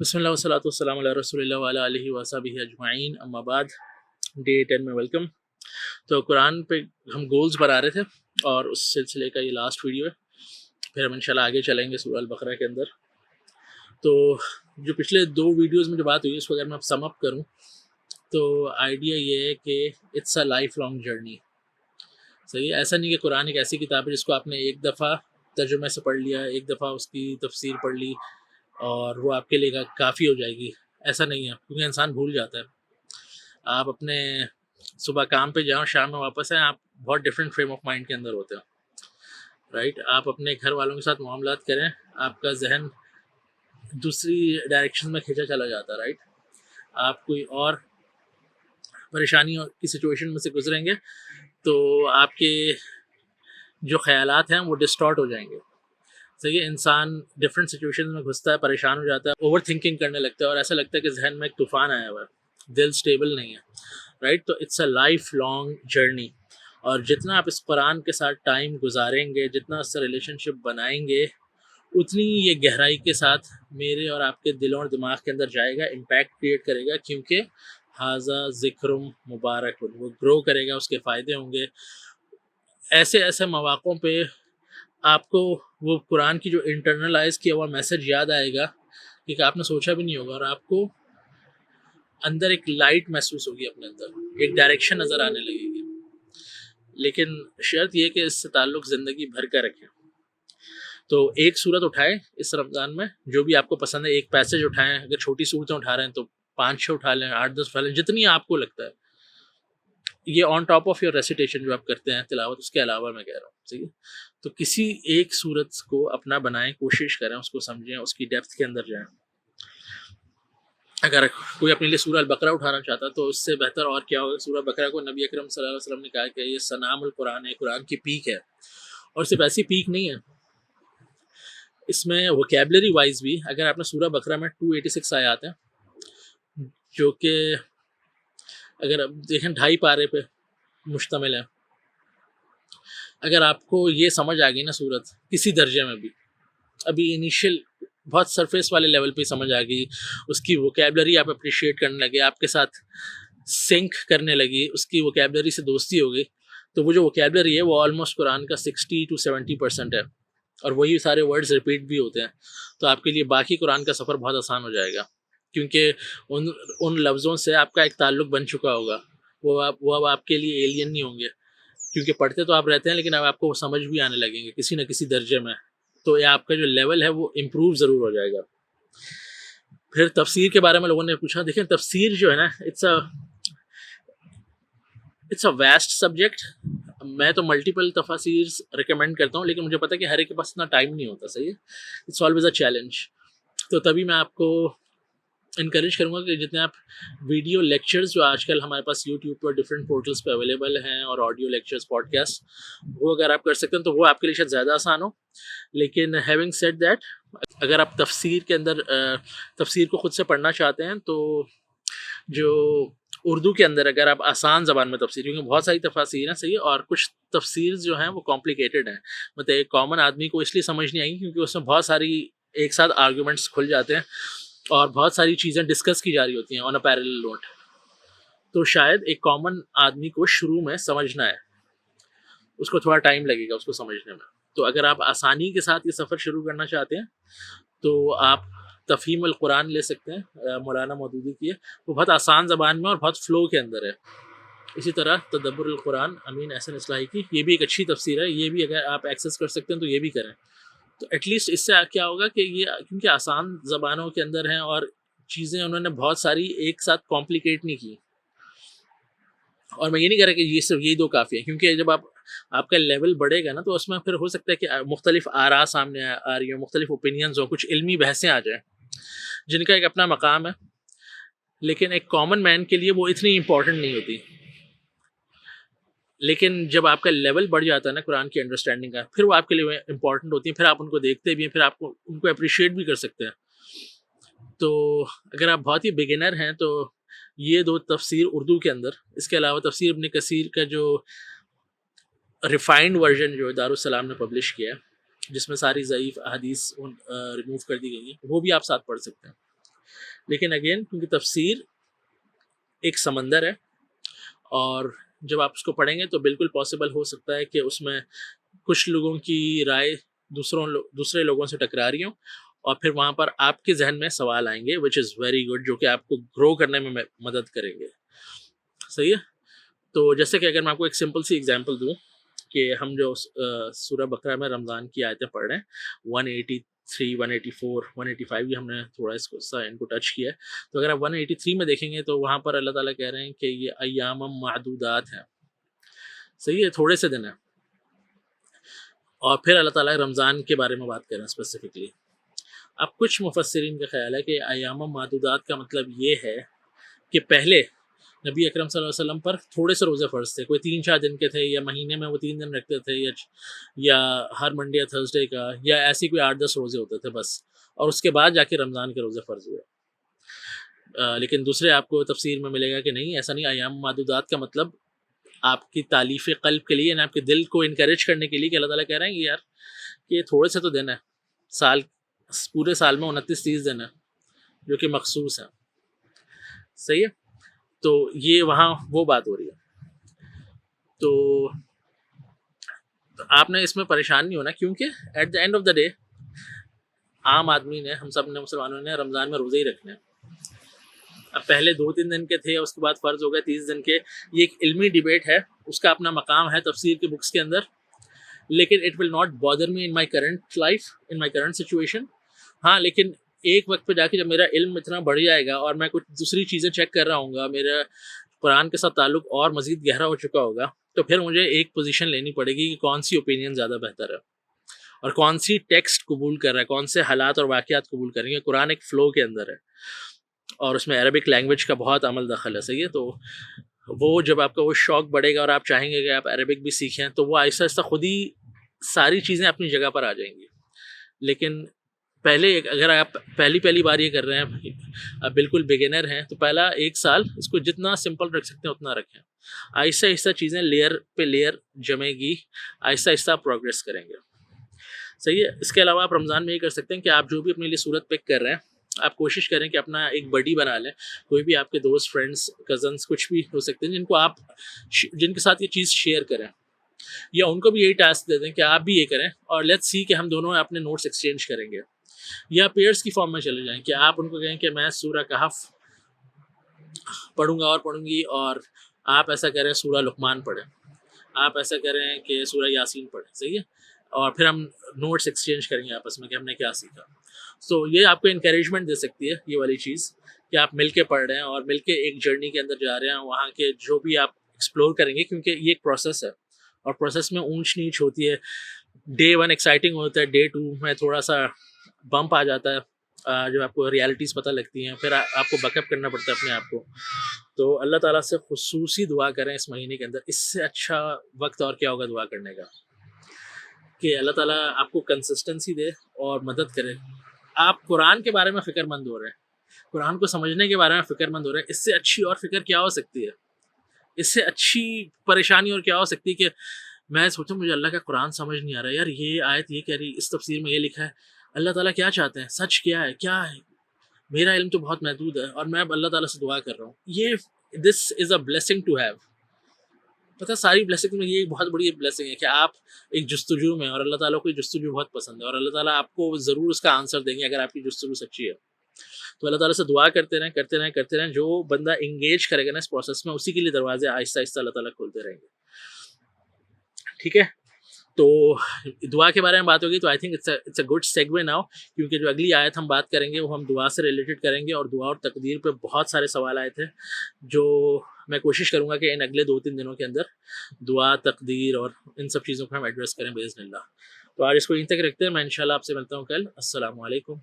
بسم اللہ والصلاۃ والسلام علی رسول اللہ وعلی آلہ وصحبہ اجمعین، اما بعد۔ ڈے 10 میں ویلکم۔ تو قرآن پہ ہم گولز بنا رہے تھے اور اس سلسلے کا یہ لاسٹ ویڈیو ہے، پھر ہم انشاءاللہ آگے چلیں گے سورہ البقرہ کے اندر۔ تو جو پچھلے 2 ویڈیوز میں جو بات ہوئی اس کو اگر میں سم اپ کروں تو آئیڈیا یہ ہے کہ it's a lifelong journey. صحیح ہے، ایسا نہیں کہ قرآن ایک ایسی کتاب ہے جس کو آپ نے ایک دفعہ ترجمے سے پڑھ لیا، ایک دفعہ اس کی تفسیر پڑھ لی اور وہ آپ کے لیے کافی ہو جائے گی۔ ایسا نہیں ہے، کیونکہ انسان بھول جاتا ہے۔ آپ اپنے صبح کام پہ جاؤ، شام میں واپس آئیں، آپ بہت ڈفرینٹ فریم آف مائنڈ کے اندر ہوتے ہیں، رائٹ۔ آپ اپنے گھر والوں کے ساتھ معاملات کریں، آپ کا ذہن دوسری ڈائریکشن میں کھینچا چلا جاتا ہے، رائٹ۔ آپ کوئی اور پریشانی کی سچویشن میں سے گزریں گے تو آپ کے جو خیالات ہیں وہ ڈسٹارٹ ہو جائیں گے۔ صحیح ہے، انسان ڈفرینٹ سچویشن میں گھستا ہے، پریشان ہو جاتا ہے، اوور تھنکنگ کرنے لگتا ہے اور ایسا لگتا ہے کہ ذہن میں ایک طوفان آیا ہوا ہے، دل سٹیبل نہیں ہے، رائٹ۔ تو it's a lifelong journey, اور جتنا آپ اس قرآن کے ساتھ ٹائم گزاریں گے، جتنا اس سے ریلیشن شپ بنائیں گے، اتنی یہ گہرائی کے ساتھ میرے اور آپ کے دلوں اور دماغ کے اندر جائے گا، امپیکٹ کریٹ کرے گا، کیونکہ حاذا ذکر مبارک، وہ گرو کرے گا، اس کے فائدے ہوں گے۔ ایسے ایسے مواقعوں پہ آپ کو وہ قرآن کی جو انٹرنلائز کیا ہوا میسج یاد آئے گا کہ آپ نے سوچا بھی نہیں ہوگا، اور آپ کو اندر ایک لائٹ محسوس ہوگی، اپنے اندر ایک ڈائریکشن نظر آنے لگے گی۔ لیکن شرط یہ کہ اس سے تعلق زندگی بھر کا رکھیں۔ تو ایک صورت اٹھائیں اس رمضان میں، جو بھی آپ کو پسند ہے، ایک پیسج اٹھائیں، اگر چھوٹی صورتیں اٹھا رہے ہیں تو 5-6 اٹھا لیں، 8-10 اٹھا لیں، جتنی آپ کو لگتا ہے۔ یہ on top of your recitation جو آپ کرتے ہیں تلاوت، اس کے علاوہ میں کہہ رہا ہوں، ٹھیک ہے۔ تو کسی ایک صورت کو اپنا بنائیں، کوشش کریں، اس کو سمجھیں، اس کی ڈیپتھ کے اندر جائیں۔ اگر کوئی اپنے لیے سورہ البقرہ اٹھانا چاہتا تو اس سے بہتر اور کیا ہوگا۔ سورہ بقرہ کو نبی اکرم صلی اللہ علیہ وسلم نے کہا کہ یہ سنام القرآن ہے، قرآن کی پیک ہے، اور صرف ایسی پیک نہیں ہے، اس میں ووکیبلری وائز بھی اگر آپ نے سورہ بقرہ میں 286 آیات ہیں، جو کہ اگر آپ دیکھیں 2.5 پارے پہ مشتمل ہے۔ اگر آپ کو یہ سمجھ آ گئی نا صورت کسی درجے میں بھی، ابھی انیشیل بہت سرفیس والے لیول پہ سمجھ آ گئی، اس کی ووکیبلری آپ اپریشیٹ کرنے لگے، آپ کے ساتھ سنک کرنے لگی، اس کی ووکیبلری سے دوستی ہو گئی، تو وہ جو ووکیبلری ہے وہ آلموسٹ قرآن کا 60-70% ہے، اور وہی سارے ورڈز ریپیٹ بھی ہوتے ہیں۔ تو آپ کے لیے باقی قرآن کا سفر بہت آسان ہو جائے گا، کیونکہ ان لفظوں سے آپ کا ایک تعلق بن چکا ہوگا، وہ اب آپ کے لیے ایلین نہیں ہوں گے، کیونکہ پڑھتے تو آپ رہتے ہیں، لیکن اب آپ کو وہ سمجھ بھی آنے لگیں گے کسی نہ کسی درجے میں، تو یہ آپ کا جو لیول ہے وہ امپروو ضرور ہو جائے گا۔ پھر تفسیر کے بارے میں لوگوں نے پوچھا، دیکھیں تفسیر جو ہے نا، اٹس اے ویسٹ سبجیکٹ۔ میں تو ملٹیپل تفاسیر ریکمینڈ کرتا ہوں، لیکن مجھے پتا ہے کہ ہر ایک کے پاس اتنا ٹائم نہیں ہوتا، صحیح ہے، اٹس آلویز اے چیلنج۔ تو تبھی میں آپ کو انکریج کروں گا کہ جتنے آپ ویڈیو لیکچرز جو آج کل ہمارے پاس یوٹیوب پر ڈفرینٹ پورٹلس پہ اویلیبل ہیں، اور آڈیو لیکچرز، پوڈ کاسٹ، وہ اگر آپ کر سکتے ہیں تو وہ آپ کے لیے شاید زیادہ آسان ہو۔ لیکن ہیونگ سیڈ دیٹ، اگر آپ تفسیر کے اندر تفسیر کو خود سے پڑھنا چاہتے ہیں تو جو اردو کے اندر اگر آپ آسان زبان میں تفسیر، کیونکہ بہت ساری تفاسیر ہیں، صحیح، اور کچھ تفسیر جو ہیں وہ کمپلیکیٹڈ ہیں، مطلب ایک کامن آدمی کو اس لیے سمجھ نہیں آئیں گی کیونکہ اس میں بہت ساری ایک ساتھ آرگومنٹس کھل جاتے ہیں اور بہت ساری چیزیں ڈسکس کی جا رہی ہوتی ہیں آن اے پیرلل نوٹ، تو شاید ایک کامن آدمی کو شروع میں سمجھنا ہے، اس کو تھوڑا ٹائم لگے گا اس کو سمجھنے میں۔ تو اگر آپ آسانی کے ساتھ یہ سفر شروع کرنا چاہتے ہیں تو آپ تفہیم القرآن لے سکتے ہیں، مولانا مودودی کی ہے، وہ بہت آسان زبان میں اور بہت فلو کے اندر ہے۔ اسی طرح تدبر القرآن امین احسن اصلاحی کی، یہ بھی ایک اچھی تفسیر ہے، یہ بھی اگر آپ ایکسیس کر سکتے ہیں تو یہ بھی کریں۔ تو ایٹ لیسٹ اس سے کیا ہوگا کہ یہ کیونکہ آسان زبانوں کے اندر ہیں اور چیزیں انہوں نے بہت ساری ایک ساتھ کمپلیکیٹ نہیں کی، اور میں یہ نہیں کہہ رہا کہ یہ صرف یہی 2 کافی ہے، کیونکہ جب آپ کا لیول بڑھے گا نا تو اس میں پھر ہو سکتا ہے کہ مختلف آراء سامنے آ رہی ہوں، مختلف اوپینینز ہوں، کچھ علمی بحثیں آ جائیں جن کا ایک اپنا مقام ہے، لیکن ایک کامن مین کے لیے وہ اتنی امپورٹنٹ نہیں ہوتی۔ لیکن جب آپ کا لیول بڑھ جاتا ہے نا قرآن کی انڈرسٹینڈنگ کا، پھر وہ آپ کے لیے امپورٹنٹ ہوتی ہیں، پھر آپ ان کو دیکھتے بھی ہیں، پھر آپ کو ان کو اپریشیٹ بھی کر سکتے ہیں۔ تو اگر آپ بہت ہی بگنر ہیں تو یہ 2 تفسیر اردو کے اندر، اس کے علاوہ تفسیر ابن کثیر کا جو ریفائنڈ ورژن جو دارالسلام نے پبلش کیا ہے، جس میں ساری ضعیف احادیث ریموو کر دی گئی ہیں، وہ بھی آپ ساتھ پڑھ سکتے ہیں۔ لیکن اگین کیونکہ تفسیر ایک سمندر ہے، اور جب آپ اس کو پڑھیں گے تو بالکل پاسبل ہو سکتا ہے کہ اس میں کچھ لوگوں کی رائے دوسرے لوگوں سے ٹکرا رہی ہوں، اور پھر وہاں پر آپ کے ذہن میں سوال آئیں گے وچ از ویری گڈ، جو کہ آپ کو گرو کرنے میں مدد کریں گے. صحیح ہے. تو جیسے کہ اگر میں آپ کو ایک سمپل سی ایگزامپل دوں کہ ہم جو سورہ بقرہ میں رمضان کی آیتیں پڑھ رہے ہیں 183 184 185، یہ ہم نے تھوڑا ان کو ٹچ کیا ہے. تو اگر آپ 183 میں دیکھیں گے تو وہاں پر اللہ تعالیٰ کہہ رہے ہیں کہ یہ ایام معدودات ہیں. صحیح ہے، تھوڑے سے دن ہیں. اور پھر اللہ تعالیٰ رمضان کے بارے میں بات کر رہے ہیں اسپیسیفکلی. اب کچھ مفسرین کا خیال ہے کہ ایام معدودات کا مطلب یہ ہے کہ پہلے نبی اکرم صلی اللہ علیہ وسلم پر تھوڑے سے روزے فرض تھے، کوئی 3-4 دن کے تھے، یا مہینے میں وہ 3 دن رکھتے تھے، یا ہر منڈے یا تھرسڈے کا، یا ایسی کوئی 8-10 روزے ہوتے تھے بس، اور اس کے بعد جا کے رمضان کے روزے فرض ہوئے. لیکن دوسرے آپ کو تفسیر میں ملے گا کہ نہیں، ایسا نہیں. ایام معدودات کا مطلب آپ کی تالیف قلب کے لیے، یعنی آپ کے دل کو انکریج کرنے کے لیے، کہ اللہ تعالیٰ کہہ رہے ہیں کہ یار کہ یہ تھوڑے سے تو دن ہے، پورے سال میں 29-30 دن ہے جو کہ مخصوص ہیں. صحیح ہے. تو یہ وہاں وہ بات ہو رہی ہے. تو آپ نے اس میں پریشان نہیں ہونا، کیونکہ at the end of the day عام آدمی نے، ہم سب نے، مسلمانوں نے رمضان میں روزے ہی رکھنے ہیں. اب پہلے 2-3 دن کے تھے، اس کے بعد فرض ہو گئے 30 دن کے. یہ ایک علمی ڈیبیٹ ہے، اس کا اپنا مقام ہے تفسیر کے بکس کے اندر، لیکن it will not bother me in my current life, in my current situation. ہاں، لیکن ایک وقت پہ جا کے جب میرا علم اتنا بڑھ جائے گا اور میں کچھ دوسری چیزیں چیک کر رہا ہوں گا، میرا قرآن کے ساتھ تعلق اور مزید گہرا ہو چکا ہوگا، تو پھر مجھے ایک پوزیشن لینی پڑے گی کہ کون سی اوپینین زیادہ بہتر ہے، اور کون سی ٹیکسٹ قبول کر رہا ہے، کون سے حالات اور واقعات قبول کریں گے. قرآن ایک فلو کے اندر ہے، اور اس میں عربک لینگویج کا بہت عمل دخل ہے. صحیح ہے. تو وہ جب آپ کا وہ شوق بڑھے گا اور آپ چاہیں گے کہ آپ عربک بھی سیکھیں، تو وہ آہستہ آہستہ خود ہی ساری چیزیں اپنی جگہ پر آ جائیں گی. لیکن پہلے اگر آپ پہلی بار یہ کر رہے ہیں، آپ بالکل بگنر ہیں، تو پہلا 1 سال اس کو جتنا سمپل رکھ سکتے ہیں اتنا رکھیں. آہستہ آہستہ چیزیں لیئر پہ لیئر جمے گی، آہستہ آہستہ پروگریس کریں گے. صحیح ہے. اس کے علاوہ آپ رمضان میں یہ کر سکتے ہیں کہ آپ جو بھی اپنے لیے صورت پک کر رہے ہیں، آپ کوشش کریں کہ اپنا ایک بڈی بنا لیں. کوئی بھی آپ کے دوست، فرینڈس، کزنس، کچھ بھی ہو سکتے ہیں جن کے ساتھ یہ چیز شیئر کریں، یا ان کو بھی یہی ٹاسک دے دیں کہ آپ بھی یہ کریں، اور لیٹس سی کہ ہم دونوں اپنے نوٹس ایکسچینج کریں گے. یا پیئرس کی فارم میں چلے جائیں کہ آپ ان کو کہیں کہ میں سورہ کہف پڑھوں گا اور پڑھوں گی، اور آپ ایسا کریں سورہ لقمان پڑھیں، آپ ایسا کریں کہ سورہ یاسین پڑھیں. صحیح ہے. اور پھر ہم نوٹس ایکسچینج کریں گے آپس میں کہ ہم نے کیا سیکھا. تو یہ آپ کو انکریجمنٹ دے سکتی ہے یہ والی چیز، کہ آپ مل کے پڑھ رہے ہیں اور مل کے ایک جرنی کے اندر جا رہے ہیں. وہاں کے جو بھی آپ ایکسپلور کریں گے، کیونکہ یہ ایک پروسیس ہے، اور پروسیس میں اونچ نیچ ہوتی ہے. ڈے 1 ایکسائٹنگ ہوتا ہے، ڈے 2 میں تھوڑا سا بمپ آ جاتا ہے، جب آپ کو ریالٹیز پتہ لگتی ہیں، پھر آپ کو بیک اپ کرنا پڑتا ہے اپنے آپ کو. تو اللہ تعالیٰ سے خصوصی دعا کریں اس مہینے کے اندر. اس سے اچھا وقت اور کیا ہوگا دعا کرنے کا، کہ اللہ تعالیٰ آپ کو کنسسٹنسی دے اور مدد کرے. آپ قرآن کے بارے میں فکر مند ہو رہے ہیں، قرآن کو سمجھنے کے بارے میں فکر مند ہو رہے ہیں. اس سے اچھی اور فکر کیا ہو سکتی ہے؟ اس سے اچھی پریشانی اور کیا ہو سکتی ہے کہ میں سوچوں مجھے اللہ کا قرآن سمجھ نہیں آ رہا ہے، یار یہ آیت یہ کہہ رہی، اس تفسیر میں یہ لکھا ہے، اللہ تعالیٰ کیا چاہتے ہیں، سچ کیا ہے. میرا علم تو بہت محدود ہے، اور میں اب اللہ تعالیٰ سے دعا کر رہا ہوں. یہ دس از اے بلیسنگ ٹو ہیو. پتہ ساری بلیسنگ میں یہ بہت بڑی بلیسنگ ہے کہ آپ ایک جستجو میں، اور اللہ تعالیٰ کو یہ جستجو بہت پسند ہے، اور اللہ تعالیٰ آپ کو ضرور اس کا آنسر دیں گے اگر آپ کی جستجو سچی ہے. تو اللہ تعالیٰ سے دعا کرتے رہیں. جو بندہ انگیج کرے گا نا اس پروسیس میں، اسی کے لیے دروازے آہستہ آہستہ اللہ تعالیٰ کھولتے رہیں گے. ٹھیک ہے. تو دعا کے بارے میں بات ہوگی، تو I think it's a good segue now, کیونکہ جو اگلی آیت ہم بات کریں گے وہ ہم دعا سے ریلیٹڈ کریں گے. اور دعا اور تقدیر پہ بہت سارے سوال آئے تھے، جو میں کوشش کروں گا کہ ان اگلے 2-3 دنوں کے اندر دعا، تقدیر اور ان سب چیزوں کو ہم ایڈریس کریں باذن اللہ. تو آج اس کو یہیں تک رکھتے ہیں. میں انشاءاللہ آپ سے ملتا ہوں کل. السلام علیکم.